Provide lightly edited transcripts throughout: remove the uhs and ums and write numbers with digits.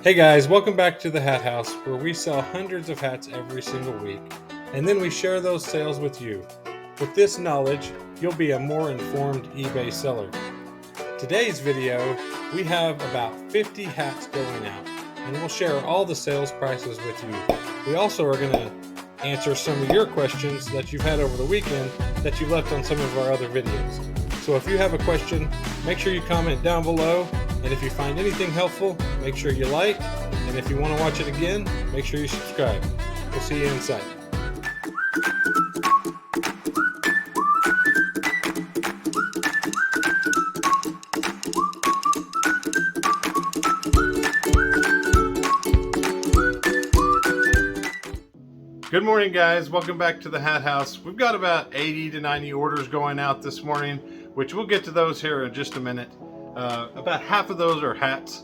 Hey guys, welcome back to the Hat House, where we sell hundreds of hats every single week, and then we share those sales with you. With this knowledge, you'll be a more informed eBay seller. Today's video, we have about 50 hats going out, and we'll share all the sales prices with you. We also are going to answer some of your questions that you've had over the weekend that you left on some of our other videos. So if you have a question, make sure you comment down below. And if you find anything helpful, make sure you like. And if you want to watch it again, make sure you subscribe. We'll see you inside. Good morning, guys. Welcome back to the Hat House. We've got about 80 to 90 orders going out this morning, which we'll get to those here in just a minute. About half of those are hats,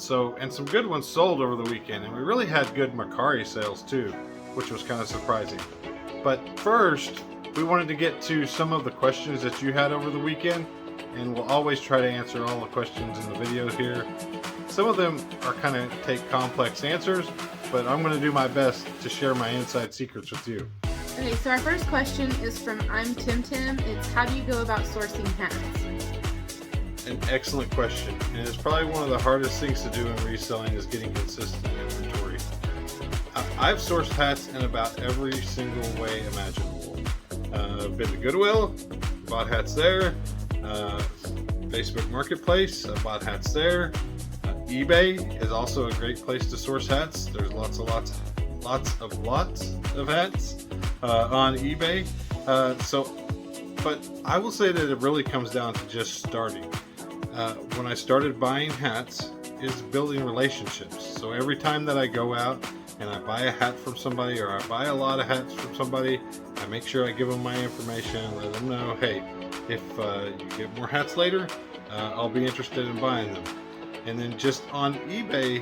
and some good ones sold over the weekend, and we really had good Mercari sales too, which was kind of surprising. But first, we wanted to get to some of the questions that you had over the weekend, and we'll always try to answer all the questions in the video here. Some of them are kind of take complex answers, but I'm going to do my best to share my inside secrets with you. Okay, so our first question is from I'm Tim Tim. It's how do you go about sourcing hats? An excellent question, and it's probably one of the hardest things to do in reselling is getting consistent inventory. I've sourced hats in about every single way imaginable. I've been to Goodwill, bought hats there. Facebook Marketplace, I bought hats there. eBay is also a great place to source hats. There's lots of hats on eBay. But I will say that it really comes down to just starting. When I started buying hats, is building relationships. So every time that I go out and I buy a hat from somebody, or I buy a lot of hats from somebody, I make sure I give them my information, let them know, hey, if you get more hats later, I'll be interested in buying them. And then just on eBay,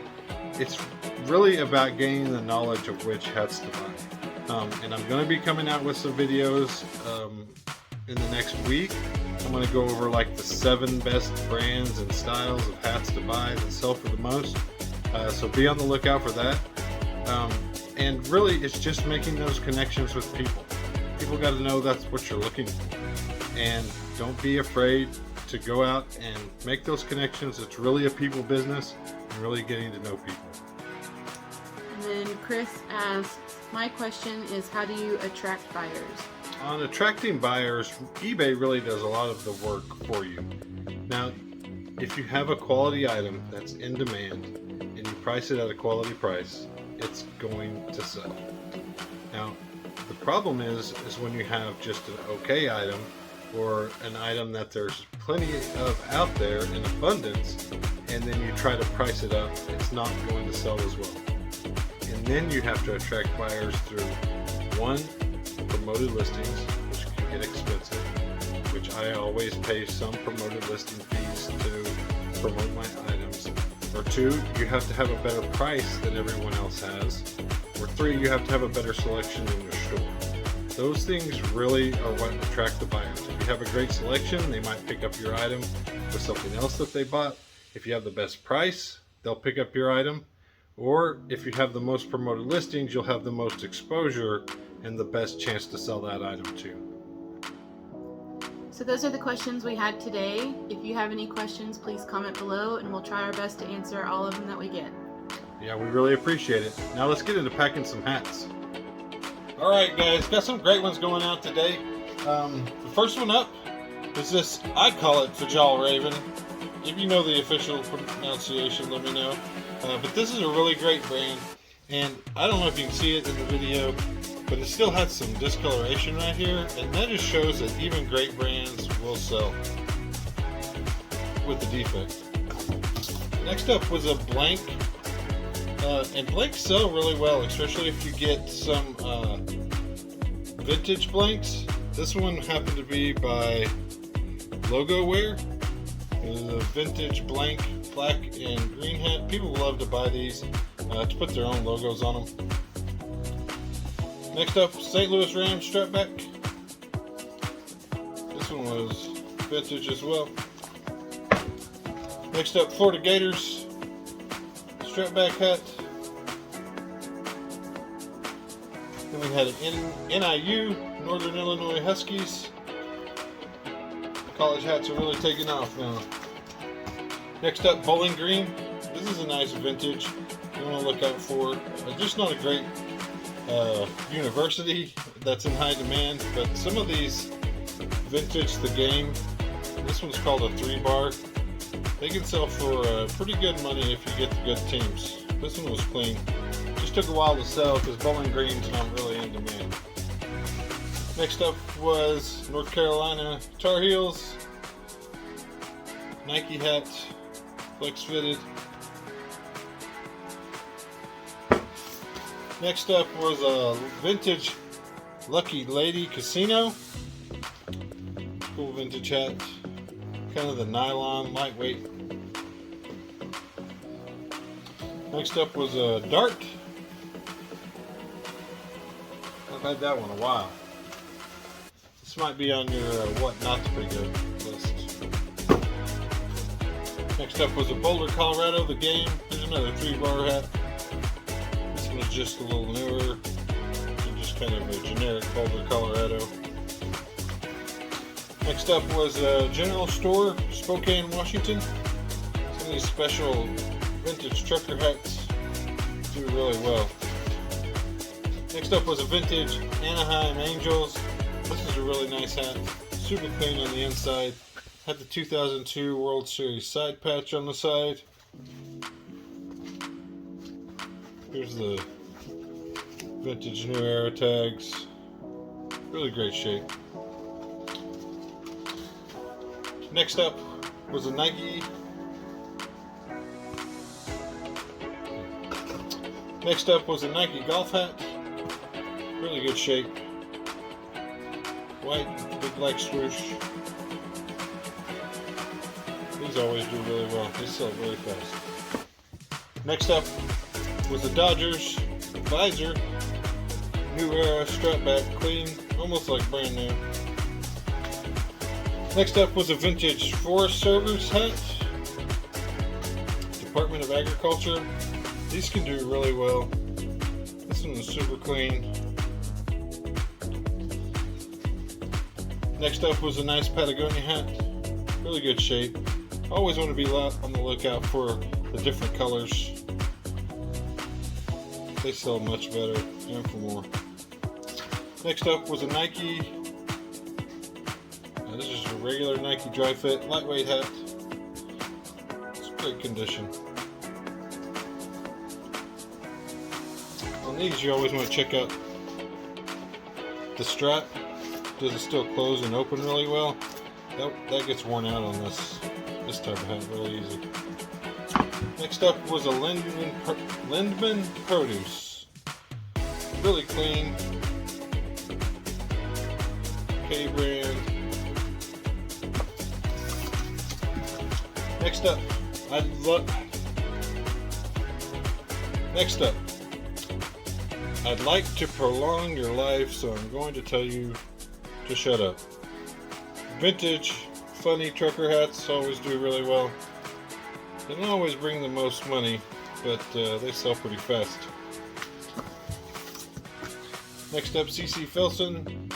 it's really about gaining the knowledge of which hats to buy. And I'm going to be coming out with some videos in the next week. I'm going to go over like the 7 best brands and styles of hats to buy that sell for the most. So be on the lookout for that. And really, it's just making those connections with people. People got to know that's what you're looking for. And don't be afraid to go out and make those connections. It's really a people business and really getting to know people. And then Chris asks, my question is how do you attract buyers? On attracting buyers, eBay really does a lot of the work for you. Now, if you have a quality item that's in demand and you price it at a quality price, it's going to sell. Now, the problem is when you have just an okay item or an item that there's plenty of out there in abundance, and then you try to price it up, it's not going to sell as well. And then you have to attract buyers through, one, promoted listings, which can get expensive, which I always pay some promoted listing fees to promote my items. Or 2, you have to have a better price than everyone else has. Or 3, you have to have a better selection in your store. Those things really are what attract the buyers. If you have a great selection, they might pick up your item with something else that they bought. If you have the best price, they'll pick up your item. Or if you have the most promoted listings, you'll have the most exposure and the best chance to sell that item too. So those are the questions we had today. If you have any questions, please comment below and we'll try our best to answer all of them that we get. Yeah, we really appreciate it. Now let's get into packing some hats. Alright guys, got some great ones going out today. The first one up is this, I call it Fajal Raven. If you know the official pronunciation, let me know. But this is a really great brand, and I don't know if you can see it in the video, but it still has some discoloration right here, and that just shows that even great brands will sell with the defect. Next up was a blank, and blanks sell really well, especially if you get some vintage blanks. This one happened to be by Logo Wear. The vintage blank black and green hat. People love to buy these to put their own logos on them. Next up, St. Louis Rams strapback. This one was vintage as well. Next up, Florida Gators strap back hat. Then we had an NIU, Northern Illinois Huskies. College hats are really taking off now. Next up, Bowling Green. This is a nice vintage you want to look out for. Just not a great university that's in high demand, but some of these vintage the game, this one's called a 3-bar. They can sell for pretty good money if you get the good teams. This one was clean. Just took a while to sell because Bowling Green's not really in demand. Next up was North Carolina Tar Heels. Nike hat, flex fitted. Next up was a vintage Lucky Lady Casino. Cool vintage hat. Kind of the nylon, lightweight. Next up was a Dart. I've had that one a while. This might be on your what not to pick up list. Next up was a Boulder, Colorado, the game. Here's another 3-bar hat. This one is just a little newer. Just kind of a generic Boulder, Colorado. Next up was a General Store, Spokane, Washington. Some of these special vintage trucker hats do really well. Next up was a vintage Anaheim Angels. This is a really nice hat. Super clean on the inside. Had the 2002 World Series side patch on the side. Here's the vintage New Era tags. Really great shape. Next up was a Nike. Next up was a Nike golf hat. Really good shape. White, big leg swoosh. These always do really well. They sell really fast. Next up was the Dodgers visor. New Era strap back, clean, almost like brand new. Next up was a vintage Forest Service hat. Department of Agriculture. These can do really well. This one is super clean. Next up was a nice Patagonia hat. Really good shape. Always want to be on the lookout for the different colors. They sell much better and for more. Next up was a Nike. This is a regular Nike dry fit, lightweight hat. It's great condition. On these, you always want to check out the strap. Does it still close and open really well? That gets worn out on this type of hat really easy. Next up was a Lindman Produce. Really clean. K brand. Next up, I'd like to prolong your life, so I'm going to tell you to shut up. Vintage, funny trucker hats always do really well. They don't always bring the most money, but they sell pretty fast. Next up, CC Filson.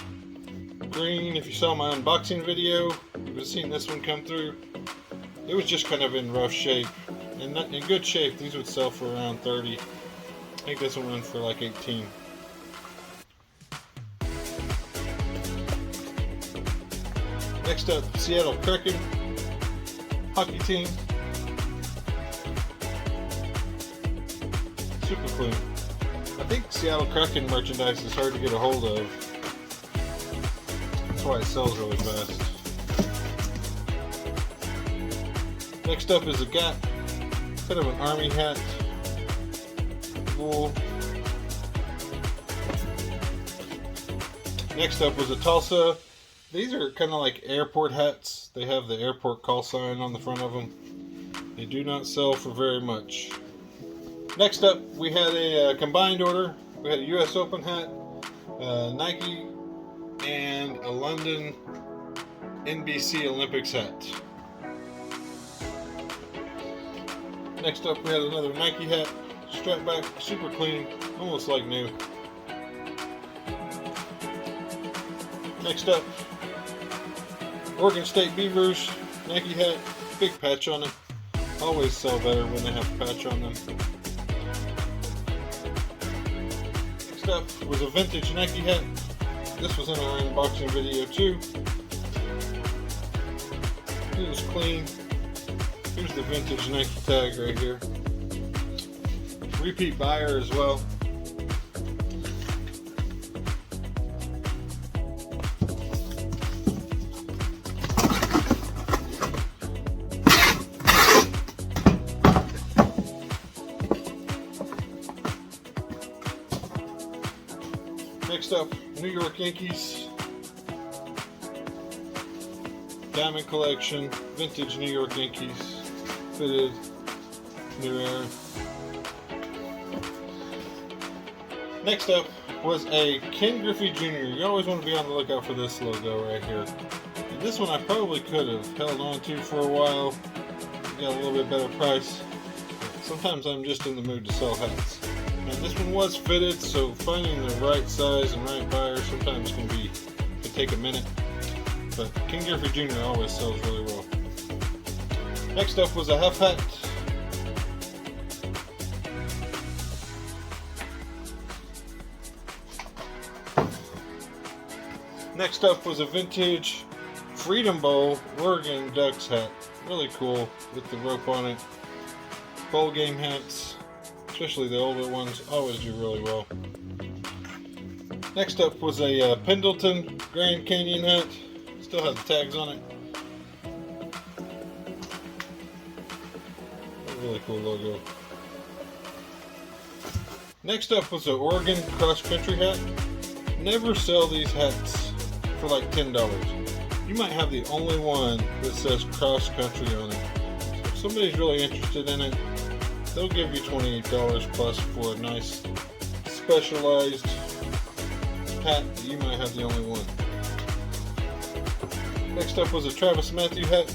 Green. If you saw my unboxing video, you would have seen this one come through. It was just kind of in rough shape. In good shape, these would sell for around 30. I think this one went for like 18. Next up, Seattle Kraken hockey team. Super clean. I think Seattle Kraken merchandise is hard to get a hold of. That's why it sells really fast. Next up is a Gap. Kind of an army hat. Wool. Next up was a Tulsa. These are kind of like airport hats. They have the airport call sign on the front of them. They do not sell for very much. Next up, we had a combined order. We had a US Open hat, Nike, and a London NBC Olympics hat. Next up, we had another Nike hat, strap back, super clean, almost like new. Next up, Oregon State Beavers, Nike hat, big patch on it. Always sell better when they have a patch on them. Next up was a vintage Nike hat. This was in our unboxing video too. It was clean. Here's the vintage Nike tag right here. Repeat buyer as well. Next up, New York Yankees Diamond Collection, vintage New York Yankees, fitted, new era. Next up was a Ken Griffey Jr. You always want to be on the lookout for this logo right here. And this one I probably could have held on to for a while, got a little bit better price. Sometimes I'm just in the mood to sell hats. And this one was fitted, so finding the right size and right buyer sometimes can take a minute. But Ken Griffey Jr. always sells really well. Next up was a Huff hat. Next up was a vintage Freedom Bowl Oregon Ducks hat. Really cool with the rope on it. Bowl game hats, especially the older ones, always do really well. Next up was a Pendleton Grand Canyon hat. Still has the tags on it. Really cool logo. Next up was an Oregon cross country hat. Never sell these hats for like $10. You might have the only one that says cross country on it. So if somebody's really interested in it, they'll give you $28 plus for a nice specialized hat that you might have the only one. Next up was a Travis Matthew hat.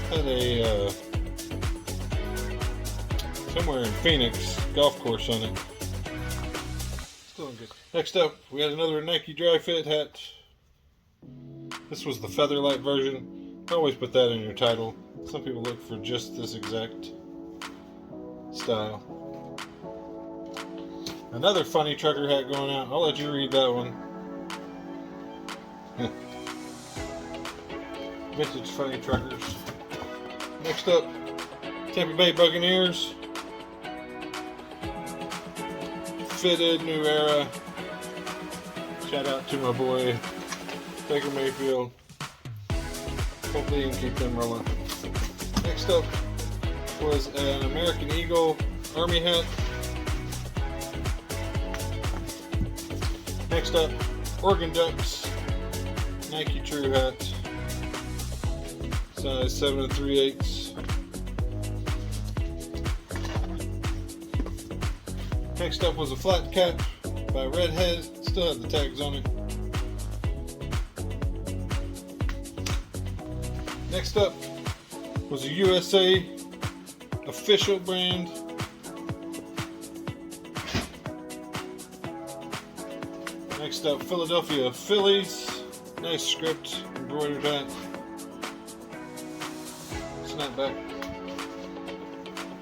Had a somewhere in Phoenix golf course on it. Still good. Next up, we had another Nike Dry Fit hat. This was the Featherlight version. Always put that in your title. Some people look for just this exact style. Another funny trucker hat going out. I'll let you read that one. Vintage funny truckers. Next up, Tampa Bay Buccaneers. Fitted, new era. Shout out to my boy Baker Mayfield. Hopefully you can keep them rolling. Next up was an American Eagle Army hat. Next up, Oregon Ducks Nike True hat. Size 7 3/8. Next up was a flat cap by Redhead. Still had the tags on it. Next up was a USA official brand. Next up, Philadelphia Phillies. Nice script, embroidered hat. Snapback.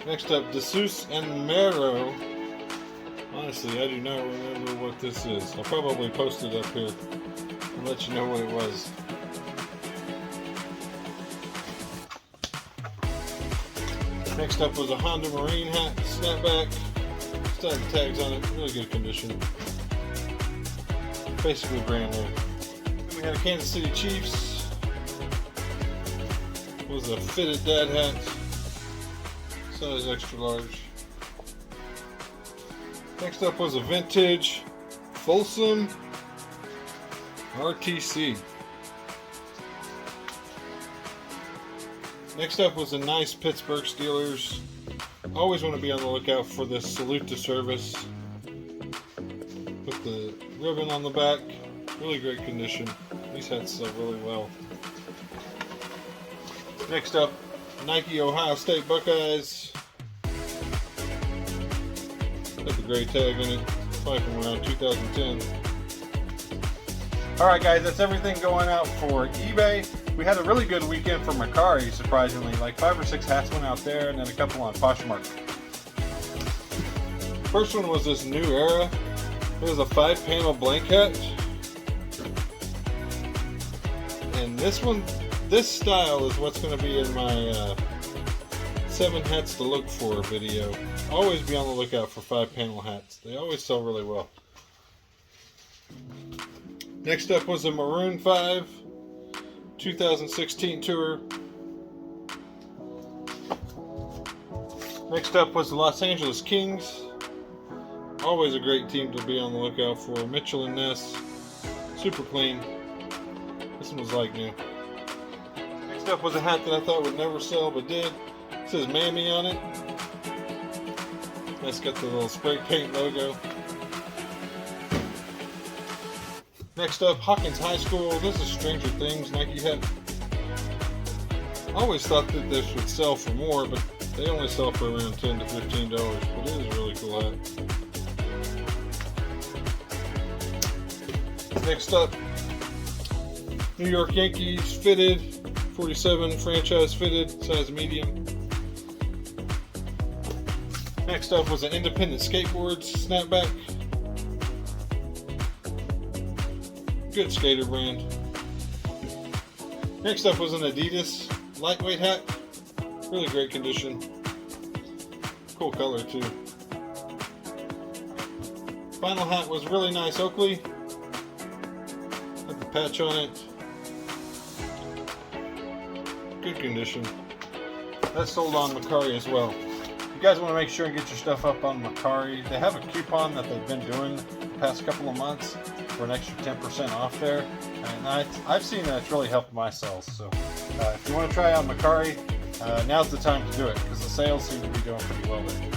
Next up, DeSuze and Mero. Honestly, I do not remember what this is. I'll probably post it up here and let you know what it was. Next up was a Honda Marine hat, snapback. Still had the tags on it, really good condition. Basically brand new. Then we had a Kansas City Chiefs. It was a fitted dad hat, size extra large. Next up was a vintage Folsom RTC. Next up was a nice Pittsburgh Steelers. Always want to be on the lookout for this Salute to Service. With the ribbon on the back. Really great condition. These hats sell really well. Next up Nike Ohio State Buckeyes. Got the gray tag in it. Probably from around 2010. Alright guys, that's everything going out for eBay. We had a really good weekend for Mercari, surprisingly. Like 5 or 6 hats went out there, and then a couple on Poshmark. First one was this New Era. It was a 5-panel blank hat. And this one, this style is what's going to be in my 7 hats to look for video. Always be on the lookout for 5-panel hats. They always sell really well. Next up was a Maroon 5 2016 tour. Next up was the Los Angeles Kings. Always a great team to be on the lookout for. Mitchell and Ness. Super clean. This one was like new. Next up was a hat that I thought would never sell but did. It says Mammy on it. That's got the little spray paint logo. Next up, Hawkins High School. This is Stranger Things Nike hat. I always thought that this would sell for more, but they only sell for around $10 to $15. But it is a really cool hat. Next up, New York Yankees fitted, 47 franchise fitted, size medium. Next up was an Independent Skateboards snapback. Good skater brand. Next up was an Adidas lightweight hat. Really great condition. Cool color too. Final hat was really nice Oakley. Had the patch on it. Good condition. That's sold on Mercari as well. You guys want to make sure and get your stuff up on Mercari. They have a coupon that they've been doing the past couple of months for an extra 10% off there, and I've seen that it's really helped my sales. So if you want to try out Mercari, now's the time to do it because the sales seem to be doing pretty well there.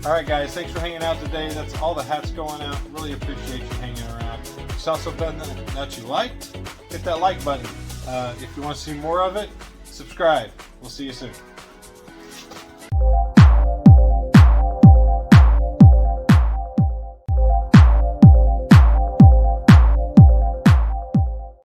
Alright guys, thanks for hanging out today. That's all the hats going out. Really appreciate you hanging around. If you saw something that you liked, hit that like button. If you want to see more of it, subscribe. We'll see you soon.